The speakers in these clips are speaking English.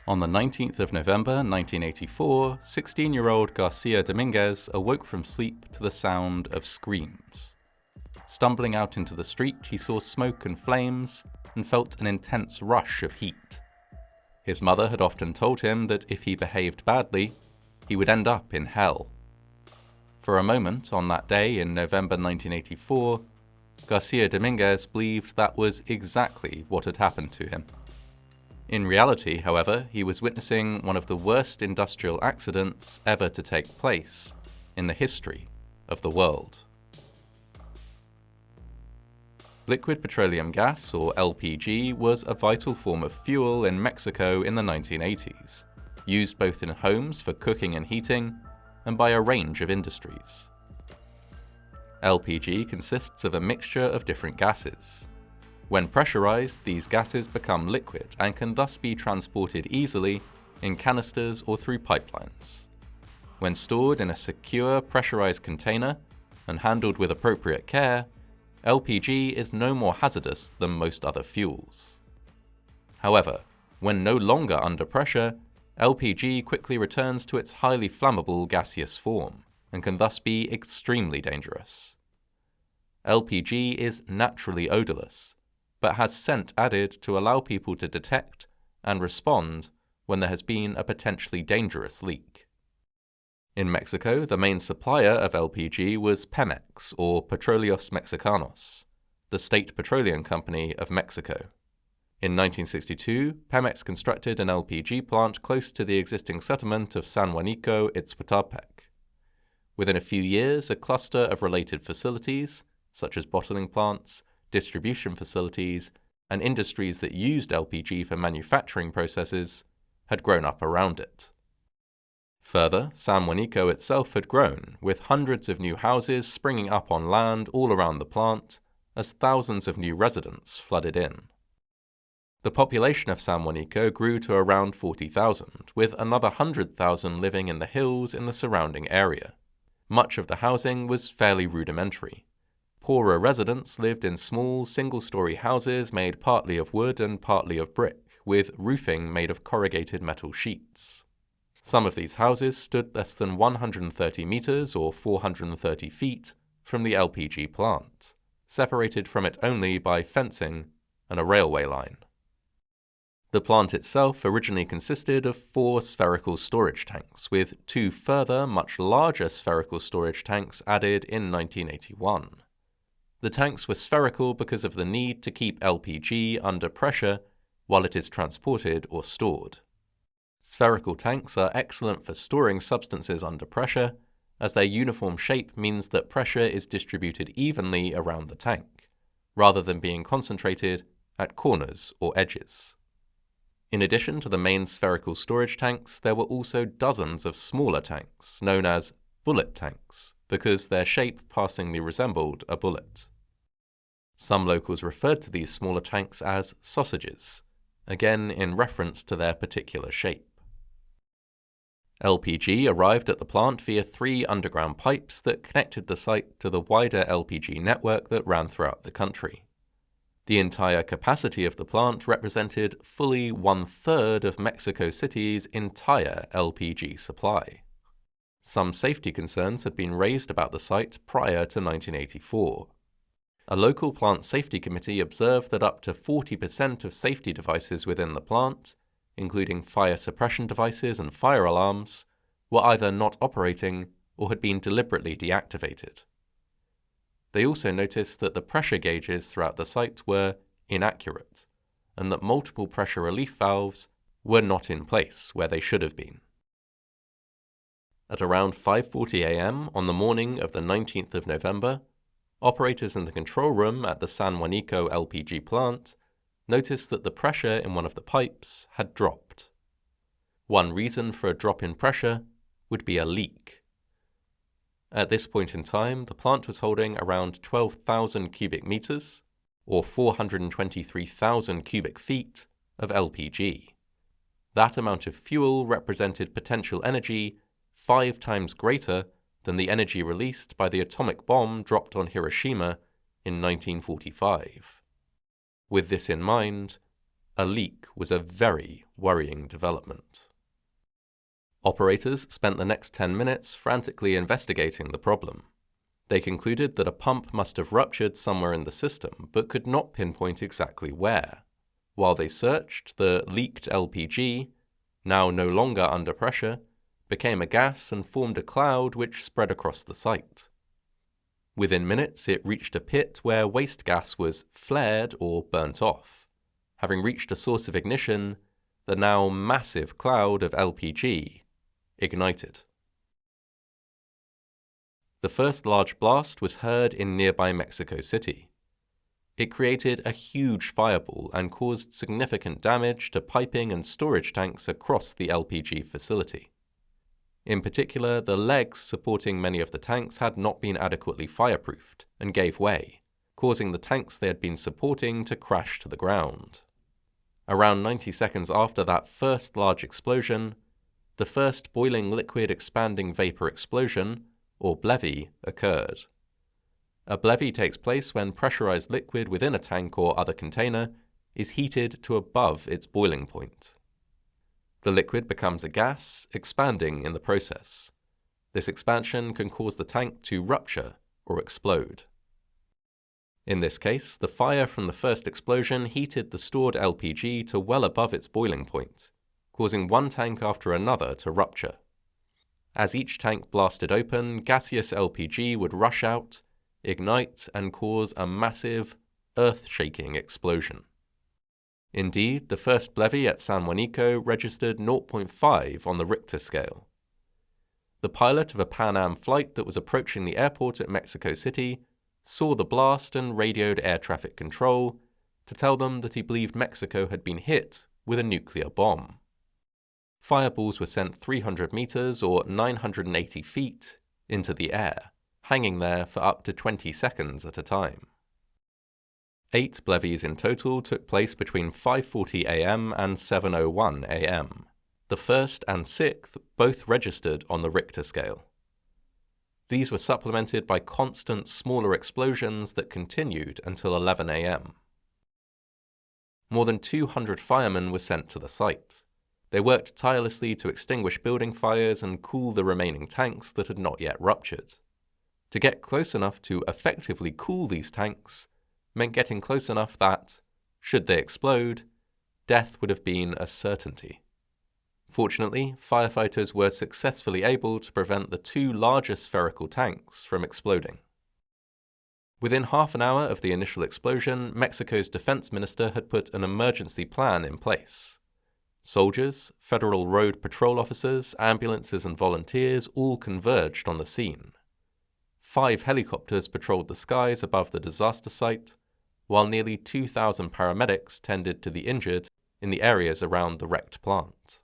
On the 19th of November 1984, 16-year-old Garcia Dominguez awoke from sleep to the sound of screams. Stumbling out into the street, he saw smoke and flames and felt an intense rush of heat. His mother had often told him that if he behaved badly, he would end up in hell. For a moment on that day in November 1984, Garcia Dominguez believed that was exactly what had happened to him. In reality, however, he was witnessing one of the worst industrial accidents ever to take place in the history of the world. Liquid petroleum gas, or LPG, was a vital form of fuel in Mexico in the 1980s, used both in homes for cooking and heating, and by a range of industries. LPG consists of a mixture of different gases. When pressurized, these gases become liquid and can thus be transported easily in canisters or through pipelines. When stored in a secure, pressurized container and handled with appropriate care, LPG is no more hazardous than most other fuels. However, when no longer under pressure, LPG quickly returns to its highly flammable gaseous form and can thus be extremely dangerous. LPG is naturally odorless, but has scent added to allow people to detect and respond when there has been a potentially dangerous leak. In Mexico, the main supplier of LPG was Pemex, or Petróleos Mexicanos, the state petroleum company of Mexico. In 1962, Pemex constructed an LPG plant close to the existing settlement of San Juanico Disaster. Within a few years, a cluster of related facilities, such as bottling plants, distribution facilities, and industries that used LPG for manufacturing processes, had grown up around it. Further, San Juanico itself had grown, with hundreds of new houses springing up on land all around the plant, as thousands of new residents flooded in. The population of San Juanico grew to around 40,000, with another 100,000 living in the hills in the surrounding area. Much of the housing was fairly rudimentary. Poorer residents lived in small, single-story houses made partly of wood and partly of brick, with roofing made of corrugated metal sheets. Some of these houses stood less than 130 meters or 430 feet from the LPG plant, separated from it only by fencing and a railway line. The plant itself originally consisted of 4 spherical storage tanks, with 2 further, much larger spherical storage tanks added in 1981. The tanks were spherical because of the need to keep LPG under pressure while it is transported or stored. Spherical tanks are excellent for storing substances under pressure, as their uniform shape means that pressure is distributed evenly around the tank, rather than being concentrated at corners or edges. In addition to the main spherical storage tanks, there were also dozens of smaller tanks, known as bullet tanks, because their shape passingly resembled a bullet. Some locals referred to these smaller tanks as sausages, again in reference to their particular shape. LPG arrived at the plant via 3 underground pipes that connected the site to the wider LPG network that ran throughout the country. The entire capacity of the plant represented fully 1/3 of Mexico City's entire LPG supply. Some safety concerns had been raised about the site prior to 1984. A local plant safety committee observed that up to 40% of safety devices within the plant, including fire suppression devices and fire alarms, were either not operating or had been deliberately deactivated. They also noticed that the pressure gauges throughout the site were inaccurate, and that multiple pressure relief valves were not in place where they should have been. At around 5:40 a.m. on the morning of the 19th of November, operators in the control room at the San Juanico LPG plant noticed that the pressure in one of the pipes had dropped. One reason for a drop in pressure would be a leak. At this point in time, the plant was holding around 12,000 cubic meters, or 423,000 cubic feet, of LPG. That amount of fuel represented potential energy 5 times greater than the energy released by the atomic bomb dropped on Hiroshima in 1945. With this in mind, a leak was a very worrying development. Operators spent the next 10 minutes frantically investigating the problem. They concluded that a pump must have ruptured somewhere in the system, but could not pinpoint exactly where. While they searched, the leaked LPG, now no longer under pressure, became a gas and formed a cloud which spread across the site. Within minutes, it reached a pit where waste gas was flared or burnt off. Having reached a source of ignition, the now massive cloud of LPG ignited. The first large blast was heard in nearby Mexico City. It created a huge fireball and caused significant damage to piping and storage tanks across the LPG facility. In particular, the legs supporting many of the tanks had not been adequately fireproofed and gave way, causing the tanks they had been supporting to crash to the ground. Around 90 seconds after that first large explosion, the first boiling liquid expanding vapor explosion, or BLEVE, occurred. A BLEVE takes place when pressurized liquid within a tank or other container is heated to above its boiling point. The liquid becomes a gas, expanding in the process. This expansion can cause the tank to rupture or explode. In this case, the fire from the first explosion heated the stored LPG to well above its boiling point, causing one tank after another to rupture. As each tank blasted open, gaseous LPG would rush out, ignite, and cause a massive, earth-shaking explosion. Indeed, the first BLEVE at San Juanico registered 0.5 on the Richter scale. The pilot of a Pan Am flight that was approaching the airport at Mexico City saw the blast and radioed air traffic control to tell them that he believed Mexico had been hit with a nuclear bomb. Fireballs were sent 300 meters or 980 feet into the air, hanging there for up to 20 seconds at a time. 8 BLEVEs in total took place between 5:40 a.m. and 7:01 a.m. The first and sixth both registered on the Richter scale. These were supplemented by constant smaller explosions that continued until 11 a.m. More than 200 firemen were sent to the site. They worked tirelessly to extinguish building fires and cool the remaining tanks that had not yet ruptured. To get close enough to effectively cool these tanks meant getting close enough that, should they explode, death would have been a certainty. Fortunately, firefighters were successfully able to prevent the 2 larger spherical tanks from exploding. Within half an hour of the initial explosion, Mexico's defense minister had put an emergency plan in place. Soldiers, federal road patrol officers, ambulances, and volunteers all converged on the scene. 5 helicopters patrolled the skies above the disaster site, while nearly 2,000 paramedics tended to the injured in the areas around the wrecked plant.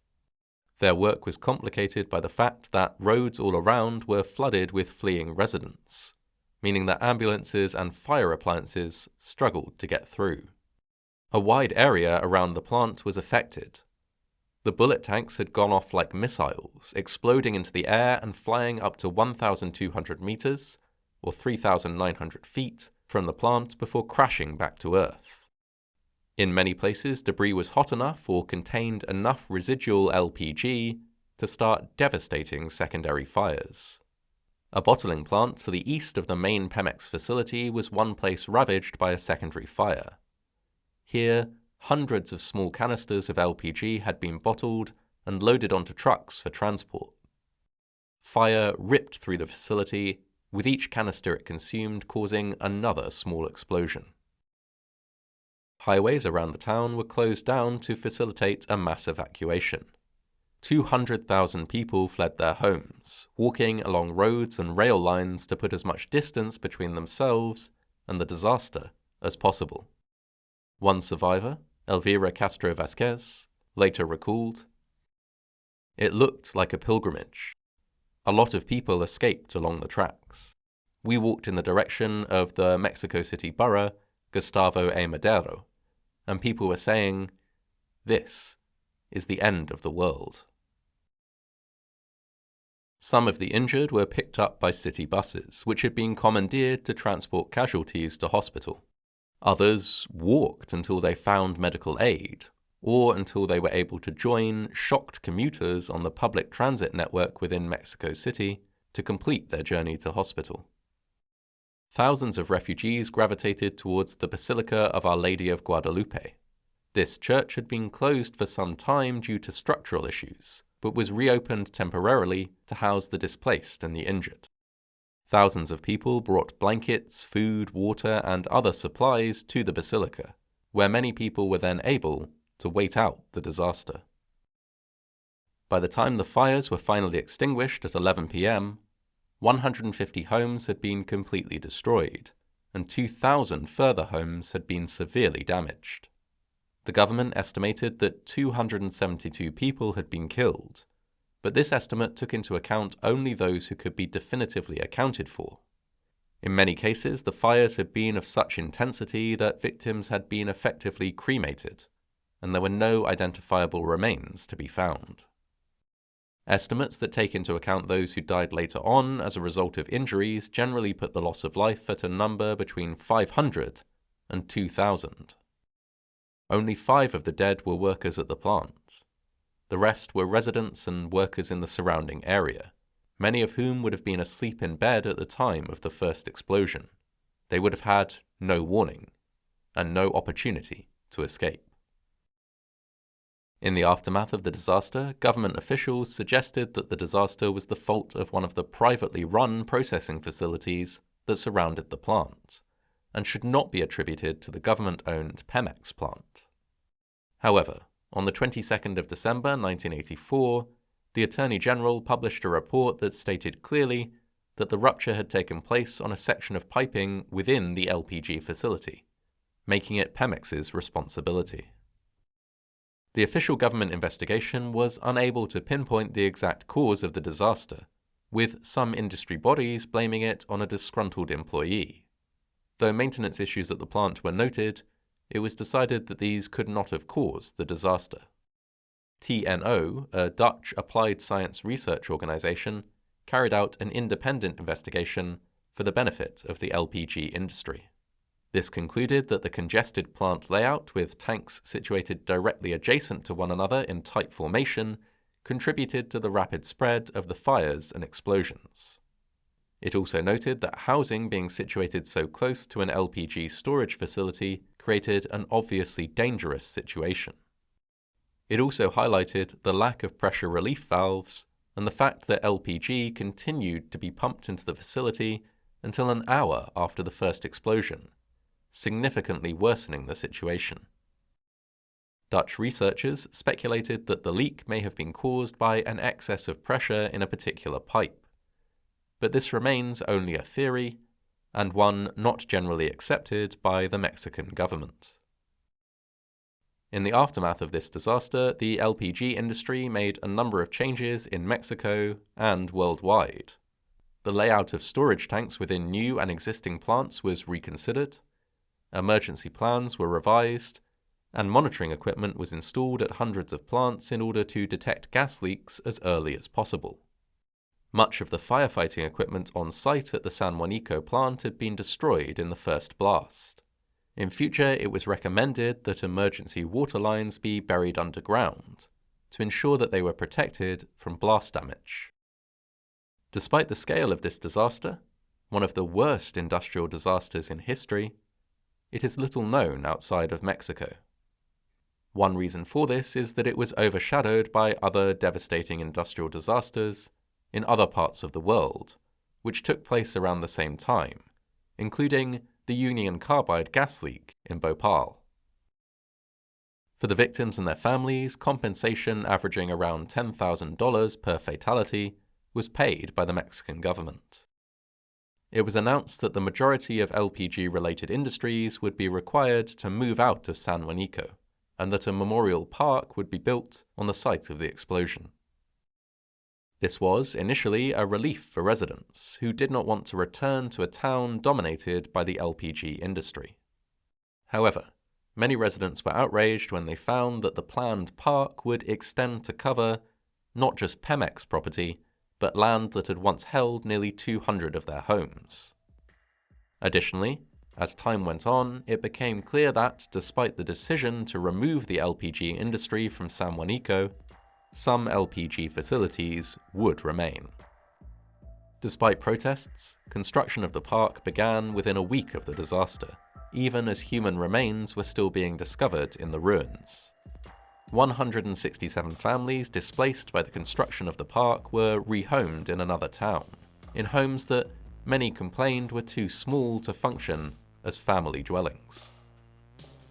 Their work was complicated by the fact that roads all around were flooded with fleeing residents, meaning that ambulances and fire appliances struggled to get through. A wide area around the plant was affected. The bullet tanks had gone off like missiles, exploding into the air and flying up to 1,200 meters, or 3,900 feet, from the plant before crashing back to Earth. In many places, debris was hot enough or contained enough residual LPG to start devastating secondary fires. A bottling plant to the east of the main Pemex facility was one place ravaged by a secondary fire. Here, hundreds of small canisters of LPG had been bottled and loaded onto trucks for transport. Fire ripped through the facility, with each canister it consumed causing another small explosion. Highways around the town were closed down to facilitate a mass evacuation. 200,000 people fled their homes, walking along roads and rail lines to put as much distance between themselves and the disaster as possible. One survivor, Elvira Castro Vasquez, later recalled, "It looked like a pilgrimage. A lot of people escaped along the tracks. We walked in the direction of the Mexico City borough, Gustavo A. Madero, and people were saying, 'This is the end of the world.'" Some of the injured were picked up by city buses, which had been commandeered to transport casualties to hospital. Others walked until they found medical aid, or until they were able to join shocked commuters on the public transit network within Mexico City to complete their journey to hospital. Thousands of refugees gravitated towards the Basilica of Our Lady of Guadalupe. This church had been closed for some time due to structural issues, but was reopened temporarily to house the displaced and the injured. Thousands of people brought blankets, food, water, and other supplies to the basilica, where many people were then able to wait out the disaster. By the time the fires were finally extinguished at 11 p.m., 150 homes had been completely destroyed, and 2,000 further homes had been severely damaged. The government estimated that 272 people had been killed, but this estimate took into account only those who could be definitively accounted for. In many cases, the fires had been of such intensity that victims had been effectively cremated, and there were no identifiable remains to be found. Estimates that take into account those who died later on as a result of injuries generally put the loss of life at a number between 500 and 2,000. Only 5 of the dead were workers at the plant. The rest were residents and workers in the surrounding area, many of whom would have been asleep in bed at the time of the first explosion. They would have had no warning and no opportunity to escape. In the aftermath of the disaster, government officials suggested that the disaster was the fault of one of the privately run processing facilities that surrounded the plant, and should not be attributed to the government-owned Pemex plant. However, on the 22nd of December 1984, the Attorney General published a report that stated clearly that the rupture had taken place on a section of piping within the LPG facility, making it Pemex's responsibility. The official government investigation was unable to pinpoint the exact cause of the disaster, with some industry bodies blaming it on a disgruntled employee. Though maintenance issues at the plant were noted, it was decided that these could not have caused the disaster. TNO, a Dutch applied science research organization, carried out an independent investigation for the benefit of the LPG industry. This concluded that the congested plant layout, with tanks situated directly adjacent to one another in tight formation, contributed to the rapid spread of the fires and explosions. It also noted that housing being situated so close to an LPG storage facility created an obviously dangerous situation. It also highlighted the lack of pressure relief valves and the fact that LPG continued to be pumped into the facility until an hour after the first explosion, significantly worsening the situation. Dutch researchers speculated that the leak may have been caused by an excess of pressure in a particular pipe, but this remains only a theory, and one not generally accepted by the Mexican government. In the aftermath of this disaster, the LPG industry made a number of changes in Mexico and worldwide. The layout of storage tanks within new and existing plants was reconsidered, emergency plans were revised, and monitoring equipment was installed at hundreds of plants in order to detect gas leaks as early as possible. Much of the firefighting equipment on site at the San Juanico plant had been destroyed in the first blast. In future, it was recommended that emergency water lines be buried underground to ensure that they were protected from blast damage. Despite the scale of this disaster, one of the worst industrial disasters in history, it is little known outside of Mexico. One reason for this is that it was overshadowed by other devastating industrial disasters in other parts of the world, which took place around the same time, including the Union Carbide gas leak in Bhopal. For the victims and their families, compensation averaging around $10,000 per fatality was paid by the Mexican government. It was announced that the majority of LPG-related industries would be required to move out of San Juanico, and that a memorial park would be built on the site of the explosion. This was initially a relief for residents who did not want to return to a town dominated by the LPG industry. However, many residents were outraged when they found that the planned park would extend to cover not just Pemex property, but land that had once held nearly 200 of their homes. Additionally, As time went on, it became clear that, despite the decision to remove the LPG industry from San Juanico, some LPG facilities would remain. Despite protests, construction of the park began within a week of the disaster, even as human remains were still being discovered in the ruins. 167 families displaced by the construction of the park were rehomed in another town, in homes that many complained were too small to function as family dwellings.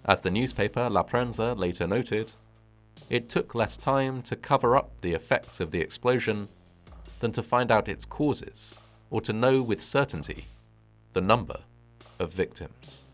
As the newspaper La Prensa later noted, it took less time to cover up the effects of the explosion than to find out its causes or to know with certainty the number of victims.